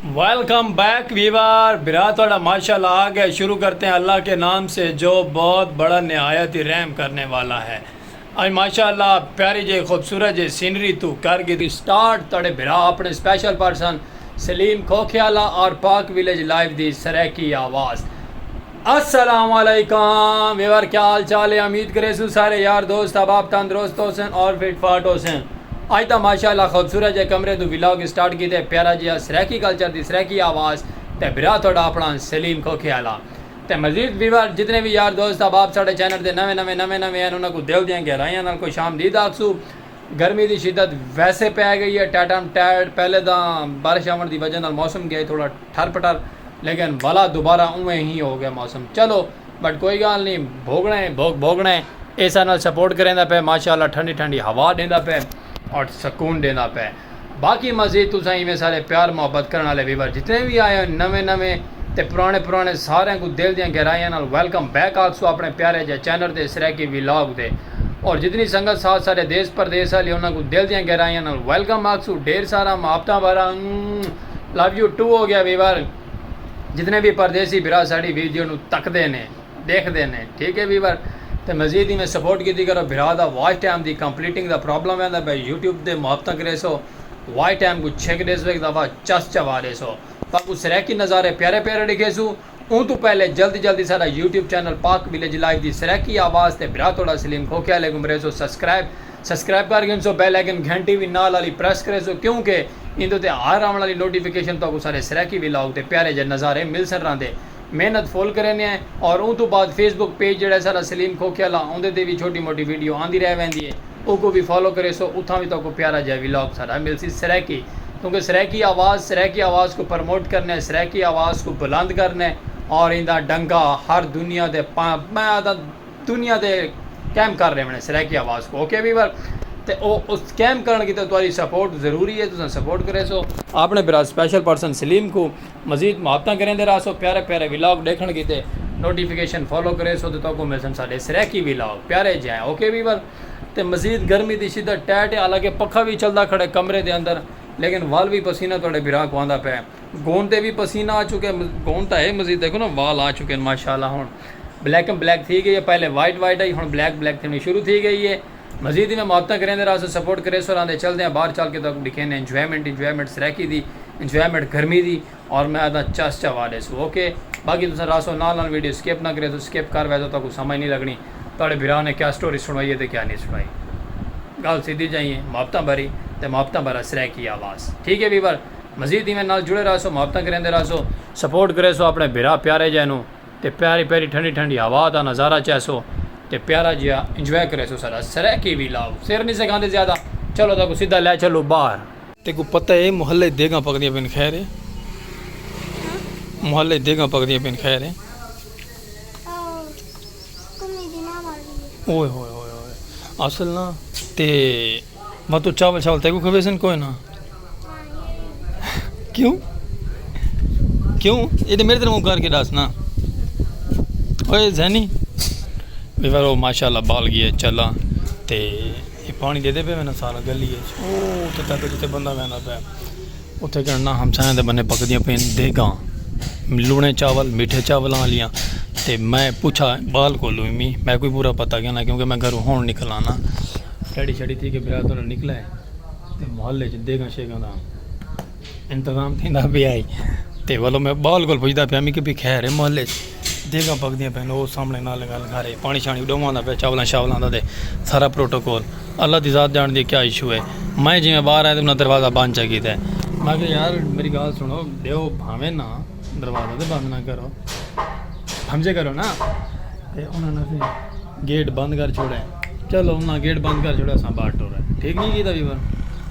Welcome back Weaver बिरा थोड़ा माशाल्लाह आ गया। शुरू करते हैं अल्लाह के नाम से जो बहुत बड़ा नहायत ही रहम करने वाला है। आज माशाल्लाह प्यारी जे खूबसूरत जे सीनरी तू कर गई स्टार्ट तोड़े बिरा अपने स्पेशल पर्सन सलीम खोखियाला और पाक विलेज लाइव दी सरे की आवाज़। अस्सलाम वालेकुम वीवर, क्या हाल चाल है? उम्मीद करे सारे यार दोस्त अब आप तंदुरुस्त हो सन और फिट फाट हो सन। आज तो माशाल्लाह खूबसूरत जे कमरे तू व्लॉग स्टार्ट कीते प्यारा जिहा सराकी कल्चर दी सराकी आवाज़ ते बिरा थोड़ा अपना सलीम खोखियाला ते मजीद वीवर जितने भी यार दोस्त अब आप साढ़े चैनल के नवे हैं उन्होंने को दिल दियाँ गहराइयां नाल कोई शामदीद आखसू। गर्मी की शिद्दत वैसे पै गई है टैटम टैट। पहले तो बारिश आवन की वजह नाल मौसम गया थोड़ा ठर पटर, लेकिन वाला दोबारा उवें ही हो गया मौसम। चलो बट कोई गल नहीं, भोगना है भोगना है। इस नाल सपोर्ट करेंदा पे माशाल्लाह, ठंडी ठंडी हवा देंदा पे और सुकून देना पे। बाकी मजीद तुम इवें सारे प्यार मुहब्बत करने वाले वीवर जितने भी आए नवे ते पुराने सारे को दिल दियाँ गहराइयां नाल वेलकम बैक आखसो अपने प्यारे जे चैनल दे सराकी व्लॉग दे। और जितनी संगत साथ सारे देश परदेश वाले उन्होंने को दिल दियाँ गहराइयां नाल वेलकम आखसो। ढेर सारा मुहब्बतां भरा लव यू टू हो गया वीवर। जितने भी परदेसी बिरा साड़ी वीडियो तकते ने देखते हैं, ठीक है वीवर। तो मजीद ही मैं सपोर्ट की करो बिरा दा वॉच टाइम दी कंप्लीटिंग दा प्रॉब्लम है भाई यूट्यूब दे मुहब्बत करे सो वॉच टाइम को छेक दे सो एक दफ़ा चस चवा दे सो ताकि सराकी नज़ारे प्यारे प्यारे दिखे सू। उन तो पहले जल्दी सारा यूट्यूब चैनल पाक विलेज लाइव दी सराकी आवाज़ ते बिरा थोड़ा सलीम खोखियाले गुमरे सो सब्सक्राइब कर गए सो बेल आइकन घंटी भी नाल वाली प्रेस करे सो, क्योंकि इन तो हर आने वाली नोटिफिकेशन तो सारे सराकी व्लॉग ते प्यारे जे नज़ारे मिल सन रहा। मेहनत फुल करें और उन तो बाद फेसबुक पेज जो सारा सलीम खोखियाला उनके भी छोटी मोटी वीडियो आती रह वेंदी है, उसको भी फॉलो करे सो उतना भी तो प्यारा जहा व्लॉग सारा मिल सी सराकी। क्योंकि सराकी आवाज़ को प्रमोट करना है, सराकी आवाज़ को बुलंद करना है और इनका डंगा हर दुनिया के दुनिया के कैम कर रहे हैं सराकी आवाज़ को। ओके वीवर, तो उस कैम करने की तो तुम्हारी सपोर्ट ज़रूरी है, तुम सपोर्ट करे सो आपने बिरा स्पेशल पर्सन सलीम को मजीद मुहब्बत करें दे रहा सो प्यारे प्यारे व्लॉग देखने की ते नोटिफिकेशन फॉलो करे सो तो को मिल साढ़े सराकी व्लॉग प्यारे जाए। ओके वीवर, तो मजीद गर्मी की शिद्दत टैट है, हालांकि पखा भी चलता खड़े कमरे के अंदर, लेकिन वाल भी पसीना थोड़े बिरा को आंदा पे। गोंद ते भी पसीना आ चुके, गोंद तो है मजीद देखो ना वाल आ चुके हैं माशाल्लाह। हूँ ब्लैक एंड ब्लैक थी गई है, पहले वाइट आई हूँ ब्लैक थी शुरू थी गई है। मजीद ही मैं मुहब्बत करें दे रहा सपोर्ट करे सो रहा चलते हैं बाहर चल के तो दिखे ने इंजॉयमेंट सराकी दी इंजॉयमेंट गर्मी दी और मैं आदा चस चवा दे सो। ओके, बाकी तुम रासो नाल वीडियो स्किप ना करे तो स्किप कर वैसे तो कुछ समझ नहीं लगनी थोड़े बिरा ने क्या स्टोरी सुनाई है तो क्या नहीं सुनाई। गल सीधी जाइए मुहब्बत भरी तो मुहब्बत भरा सराकी आवाज़, ठीक है वीवर। मजीद ही मैं नाल जुड़े रहा सो मुहब्बत करें दे रहा सपोर्ट करे सो अपने बिरा प्यारे जैनू तो प्यारी प्यारी ठंडी ठंडी हवा का नज़ारा चैसो तो प्यारा जिहा इंजॉय करे सो सारा सराकी व्लॉग। सिर नहीं सिखाते ज़्यादा, चलो तो सीधा ले चलो बाहर। तेको पता है मोहल्ले देगा पकदियाँ पिन खैर है, मोहल्ले देगा पकदियाँ पिन खैर है। ओए होए होए होए असल ना ते मैं तो चावल तेको खबे सन कोई ना क्यों ये तो मेरे तरह मुँह करके डास ना। ओए जैनी वीवर वो माशाल्लाह बाल गया चला ते ये पानी दे पे मैंने सारा गली है तक जिते बंदा बहना पे उत्थे करना हमसाया बन्ने पकदियाँ पे देगा लूने चावल मीठे चावल वालियाँ। तो मैं पूछा बाल को लूँ मैं कोई पूरा पता क्या ना, क्योंकि मैं घरों हूँ निकल आना शड़ी शड़ी थी कि बिरा तो निकला है तो मोहल्ले देगा शेगा का इंतजाम थी भी आई तो वालो मैं बाल को पुछदा पे कि भी खैर है मोहल्ले देगा पकदियाँ पैन वो सामने ना लगा घरे पानी शानी डोवाना पे चावल शावलों का सारा प्रोटोकॉल अल्लाह की ज़ात जान दी क्या इशू है। मैं जिमें बाहर आया तो अपना दरवाज़ा बंद चाहिए था। मैं कि यार मेरी गल सुनो दो भावें ना दरवाज़ा तो बंद ना करो समझे करो ना। तो उन्होंने गेट बंद कर छोड़े, चलो उन्हें गेट बंद कर छोड़ा असा बाहर टोर ठीक नहीं किया वीवर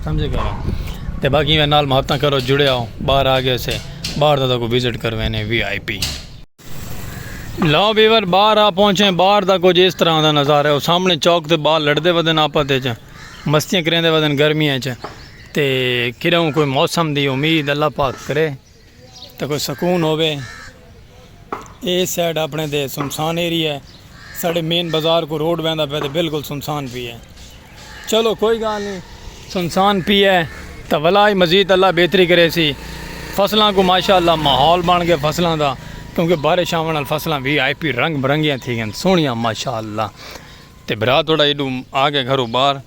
समझे करो। तो बाकी मैं नाल मुहब्बत करो जुड़े आओ बाहर आ गए से बाहर का को विजिट करवाने VIP। लो वीवर बाहर आ पहुँचे, बाहर का कुछ इस तरह का नज़ारा है। सामने चौक से बाहर लड़ते वदन आपस च मस्तियाँ करेंदे वदन गर्मियाँ च ते किरों कोई मौसम की उम्मीद अल्लाह पाक करे तो कोई सुकून होवे। इस साइड अपने दे सुनसान एरिया है, साढ़े मेन बाज़ार को रोड बहता पे तो बिल्कुल सुनसान भी है। चलो कोई गल नहीं, सुनसान भी है तो वला ही मजीद अल्लाह बेहतरी करे सी। फसलों को माशाअल्लाह माहौल बन गया फसलों का, क्योंकि बारिश आने नाल फसलां VIP रंग बरंगियां थी गई सोहनियां माशाअल्लाह। तो भरा थोड़ा एडू आ गए घरों बाहर,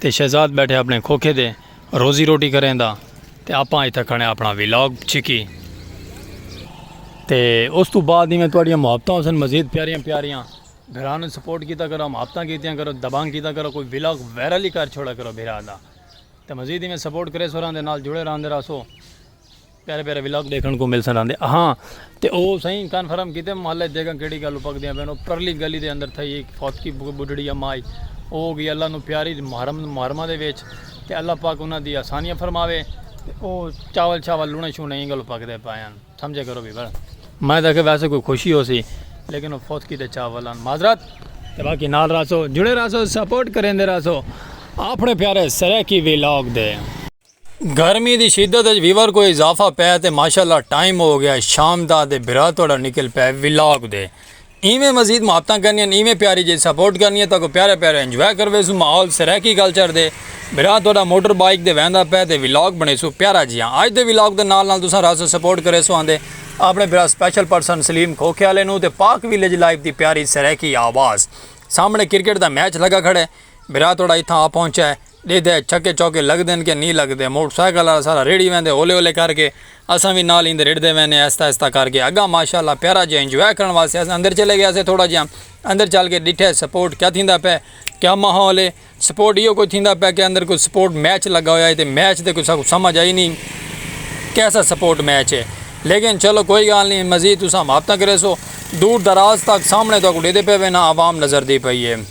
तो शहजाद बैठे अपने खोखे दे रोज़ी रोटी करें दा, तो आप इत्थे खड़े अपना व्लॉग छिकी। तो उस तो बाद ही मैं थोड़ियां मुहब्बतां सन मज़ीद प्यारियां प्यारियां भरा ने सपोर्ट किया करो, मुहब्बतां कीतियां करो, दबांग किया करो, कोई व्लॉग वायरल ही कर छोड़ा करो भरा दा। तो मज़ीद ही मैं सपोर्ट करे सोरां दे नाल जुड़े रहंदे रहो, प्यारे प्यारे व्लॉग देखने को मिल सकते। हाँ तो वो सही कन्फर्म किते मोहल्ले जगह किहड़ी गल पकदियां पैन, परली गली के अंदर थी एक फौत की बुढ़ड़ी अम्मा आई, वो हो गई अल्लाह नू प्यारी मुहर्रमा दे विच, ते अल्लाह पाक उन्हां दी आसानियां फरमावे। वो चावल चावल लूने शूने ही गल पकदे पाए समझे करो भी बड़ा। मैं देखे वैसे कोई खुशी हो सी, लेकिन वो फौत की चावल माजरत। तो बाकी नाल रसो जुड़े रसो सपोर्ट करेंदे रसो अपने प्यारे सराकी व्लॉग दे। गर्मी की शिद्दत वीवर को इजाफा पै तो माशाअल्लाह टाइम हो गया शाम का, तो बिरा थोड़ा निकल पाए व्लॉग दे। इवें मजीद मुहब्बतां करनियां, इवें प्यारी जी सपोर्ट करनी है, तो प्यारे प्यारे इंजॉय करवे सू माहौल सराकी कल्चर दे। बिरा थोड़ा मोटर बाइक दे वहदा पै तो व्लॉग बने सू प्यारा जिहा। अज दे व्लॉग दे नाल तुसां रस सपोर्ट करे सो आंदे अपने बिरा स्पैशल पर्सन सलीम खोखे वाले नूं, ते पाक विलेज लाइफ की प्यारी सराकी आवाज़। सामने क्रिकेट का मैच लगा खड़े, बिरा थोड़ा इत्थां आ पहुंचा है, दे छक्के चौके लगते हैं कि नहीं लगते। मोटरसाइकिल वाला सारा रेड़ी वहदे ओले ओले करके, असा भी नाल इंदे रेड़ते वहने आहिस्ता आहिस्ता करके अग्गा माशाअल्लाह प्यारा जिहा इंजॉय करने वास्ते अस अंदर चले गए। थोड़ा जिहा अंदर चल के डिठे सपोर्ट क्या थींदा पे, क्या माहौल है। सपोर्ट इहो कोई थींदा पे कि अंदर कोई सपोर्ट मैच लगा हुआ है, तो मैच तो कुछ समझ आई नहीं कैसा सपोर्ट मैच है, लेकिन चलो कोई गल नहीं। मजीद तुसां मुहब्बतां करे सो दूर दराज तक सामने तक उड़ेदे पे वे ना आवाम नज़र दी पई है।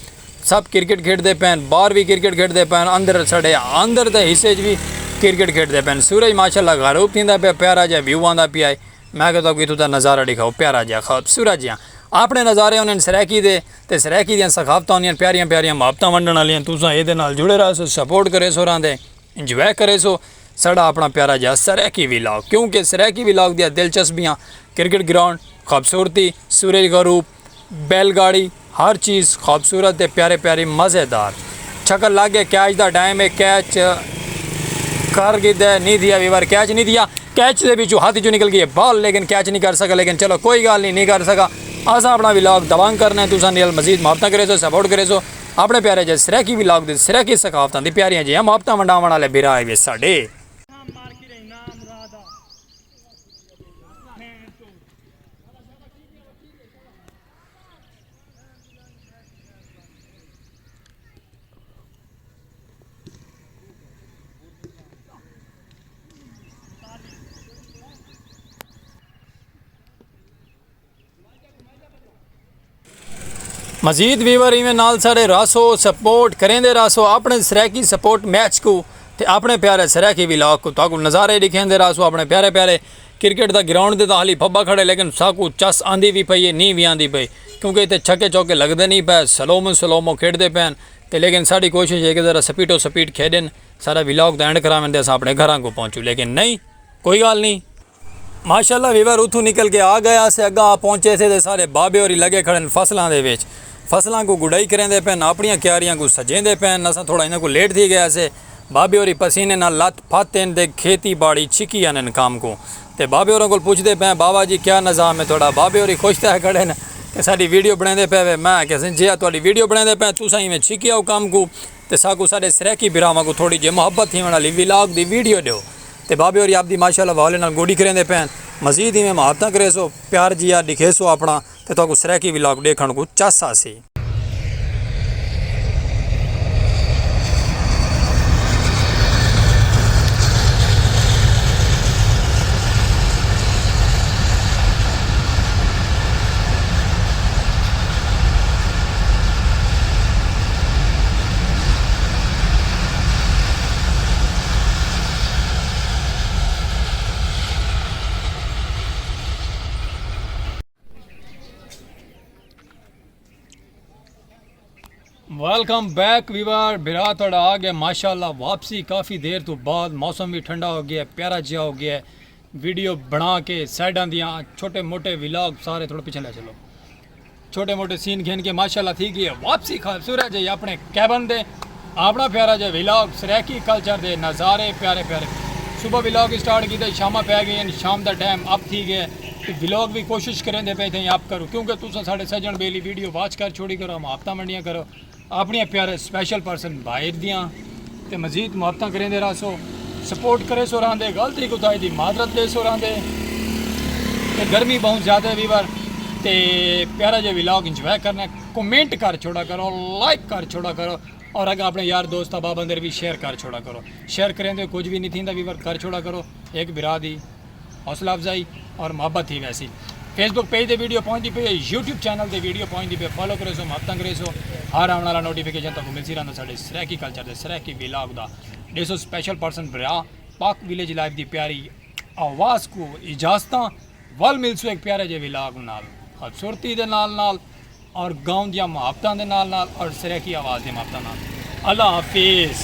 सब क्रिकेट खेडते पैन, बाहर भी क्रिकेट खेडते पैन, अंदर सड़े अंदर के हिस्से भी क्रिकेट खेडते पैन। सूरज माशाअल्लाह गरूब थींदा पे, प्यारा जिहा व्यू आंदा पिया है। मैं कहता कि इत्थों दा नज़ारा दिखाओ प्यारा जिहा खूबसूरत जिहा। अपने नज़ारे उन्हें सराकी दे, तो सराकी दियां सखावतां होंदियां प्यारियां प्यारियां मुहब्बतां वंडण वालियां। तुसां इहदे नाल जुड़े रहो सो, सपोर्ट करे सो, रांदे इंजॉय करे सो साड़ा अपना प्यारा जिहा सराकी व्लॉग। क्योंकि सराकी व्लॉग दियां दिलचस्पियां क्रिकेट ग्राउंड, खूबसूरती, सूरज गरूब, बैलगाड़ी, हर चीज़ खूबसूरत है, प्यारे प्यारे मज़ेदार। छकल लग गया, कैच का टाइम है, कैच कर गिद्दा नहीं दिया वीवर, कैच नहीं दिया, कैच के पिछू हाथ चो निकल गई बॉल, लेकिन कैच नहीं कर सका। लेकिन चलो कोई गल नहीं कर सका। अस अपना व्लॉग दबांग करना है, तुसां नाल मजीद मुहब्बतां करे सो, सपोर्ट करे सो अपने प्यारे जे सराकी व्लॉग दे सराकी सखावतां दी प्यारियां जिहां मुहब्बतां वंडावण वाले बिरा आए वे साडे। मजीद व्यूवर इवें नाल सारे रासो सपोर्ट करेंदे रासो अपने सराकी सपोर्ट मैच को, ते अपने प्यारे सराकी व्लॉग को ताकू नज़ारे दिखेंदे रासो अपने प्यारे प्यारे क्रिकेट का ग्राउंड दे। तो हाली फब्बा खड़े, लेकिन साकू चस आंदी भी पई है, नींद भी आंदी पई, क्योंकि इतने छक्के चौके लगते नहीं पे, स्लोमो खेडते पैन। तो लेकिन साड़ी कोशिश है कि ज़रा स्पीडो स्पीड खेडन, सारा व्लॉग तो एंड करावें तो अस अपने घरों को पहुँचूँ। लेकिन नहीं, कोई गल नहीं। माशाअल्लाह व्यूवर उतों निकल के आ गया से अग्गा आ पहुँचे थे, सारे बाबे होरी लगे खड़े फसलों के विच, फसलों को गुडाई करेंदे पैन, अपनी क्यारियां को सजेंदे पैन। असा थोड़ा इन्हों को लेट थी गया से, बाबे होरी पसीने नाल लत फाते दे खेती बाड़ी छिकी आने काम को। तो बाबे होरों को पूछते पे बाबा जी क्या निज़ाम है थोड़ा, बाबे होरी खुश तो है खड़े न कि साडी वीडियो बनाते पे। मैं कैसे जे तुहाडी वीडियो बनाते पे तुसां इवें छिकी आओ काम को, तो साकू साडे सराकी बिरावां को थोड़ी जी मुहब्बत थी वाली व्लॉग दी वीडियो दो। तो बाबे होरी आपदी माशाअल्लाह वाले नाल गोडी करेंदे पैन, मजीद इवें मुहब्बतां करे सो, प्यार जिया दिखे सो अपना, तो तुहाकू सराकी व्लॉग देखण को चस आसी। वेलकम बैक व्यूअर, बिरा थोड़ा आ गया माशाल्लाह वापसी। काफ़ी देर तो बाद मौसम भी ठंडा हो गया, प्यारा जिहा हो गया। वीडियो बना के साइडां दियां छोटे मोटे व्लॉग सारे थोड़ा पीछे ले चलो, छोटे मोटे सीन घेन के माशाल्लाह थी गई है वापसी। खूबसूरत जी अपने कैबन दे अपना प्यारा जो व्लॉग सराकी कल्चर दे नज़ारे प्यारे प्यारे सुबह व्लॉग स्टार्ट किया शाम पै गई शाम का टाइम अब थी गया तो व्लॉग भी कोशिश करें पे थे आप करो क्योंकि तुम साढ़े सजन बेली वीडियो वॉच कर छोड़ी करो मुहब्बत मंडियाँ करो अपनी प्यारे स्पैशल पर्सन बाहर दियाँ तो मजीद मुहब्बत करेंदे रहो सपोर्ट करे सो रहा गलती कुताई दी मादरत दे सो रहा गर्मी बहुत ज़्यादा है वीवर तो प्यारा जो व्लॉग इंजॉय करना कमेंट कर छोड़ा करो लाइक कर छोड़ा करो और अगर अपने यार दोस्त अबाब अंदर भी शेयर कर छोड़ा करो शेयर करें तो कुछ भी नहीं थी वीवर कर छोड़ा करो एक बिरा दी हौसला अफजाई और मोहब्बत ही वैसी फेसबुक पेज से वीडियो पहुँचती पे यूट्यूब चैनल से वीडियो पहुँचती पे फॉलो करो सो मुहब्बत करे सो हर आने वाला नोटिफिकेशन तक मिलती रहता साढ़े सरैकी कल्चर के सरैकी व्लॉग का डेसो स्पैशल पर्सन बिरा पाक विलेज लाइफ की प्यारी आवाज़ को इजाजत वल मिल सो एक प्यारे जे व्लॉग नाल खूबसूरती दे नाल और गाँव दियाँ मुहब्बतां दे नाल और सरैकी आवाज़ दे मुहब्बतां नाल अल्लाह हाफिज़।